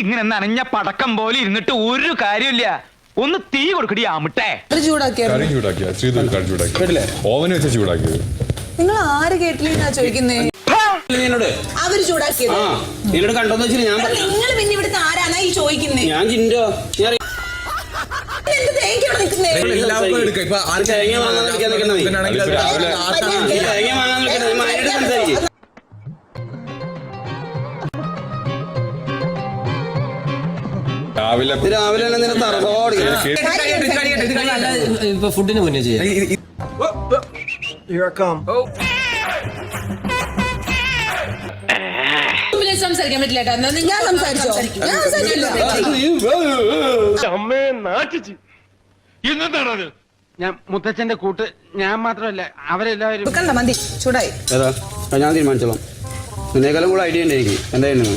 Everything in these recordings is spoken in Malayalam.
ഇങ്ങനെ നനഞ്ഞ പടക്കം പോലെ ഇരുന്നിട്ട് ഒരു കാര്യമില്ല. ഒന്ന് തീ കൊടുക്കടി ആമിട്ടെ. ഓവന് വെച്ച് ചൂടാക്കിയത് നിങ്ങൾ ആര് കേട്ടില്ല ചോദിക്കുന്നേ? അവര് ചൂടാക്കിയത് നിന്നോട് കണ്ടോന്ന് വെച്ചാൽ ഞാൻ നിങ്ങൾ പിന്നെ ഇവിടുത്തെ ആരാണ് ഈ ചോദിക്കുന്നേ? ഞാൻ ജിൻഡോ രാവിലെ ഇപ്പൊ ഫുഡിന് മുന്നേ ചെയ്യാം. സംസാരിക്കാൻ പറ്റില്ല. ഞാൻ സംസാരിച്ചോ? എന്താണത്? ഞാൻ മുത്തച്ഛന്റെ കൂട്ട് ഞാൻ മാത്രമല്ല അവരെല്ലാവരും കണ്ട മന്തി ചൂടായി. ഏതാ ഞാൻ തീരുമാനിച്ചോളാം. നിന്നേക്കാളും കൂടെ ഐഡിയ ഉണ്ട് എനിക്ക്. എന്തായിരുന്നു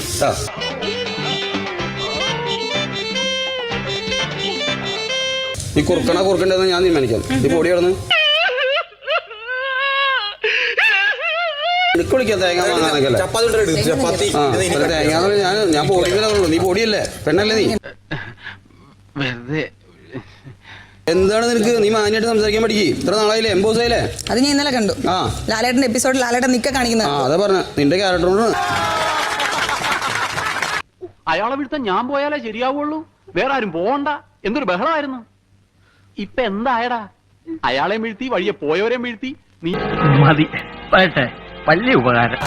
ഈ കുറുക്കണ്ടെന്ന് ഞാൻ തീരുമാനിക്കാം. ഈ പൊടി കിടന്ന് വിളിക്കാം. തേങ്ങ വാങ്ങാനൊക്കെ തേങ്ങ ഞാൻ പൊടിയുള്ളൂ. നീ പൊടിയല്ലേ, പെണ്ണല്ലേ നീ? വെറുതെ എന്താണ് നിനക്ക്? നീ മാന്യമായിട്ട് സംസാരിക്കാൻ പഠിക്കും. ഇത്ര നാളായില്ലേ, എംബോസായില്ലേ? അത് ഞാൻ ഇന്നലെ കണ്ടു. ലാലേട്ടന്റെ എപ്പിസോഡിൽ ലാലേട്ടൻ നിക്ക കാണിക്കുന്നത്. അതാ പറഞ്ഞ നിന്റെ ക്യാരക്ടറോട്. അയാളെ വിടുത്ത ഞാൻ പോയാലേ ശരിയാവുള്ളൂ, വേറെ ആരും പോകണ്ട. എന്തൊരു ബഹളമായിരുന്നു. ഇപ്പൊ എന്തായടാ? അയാളെയും വീഴ്ത്തി, വഴിയെ പോയവരെയും വീഴ്ത്തി. നീ മതി, വലിയ ഉപകാരം.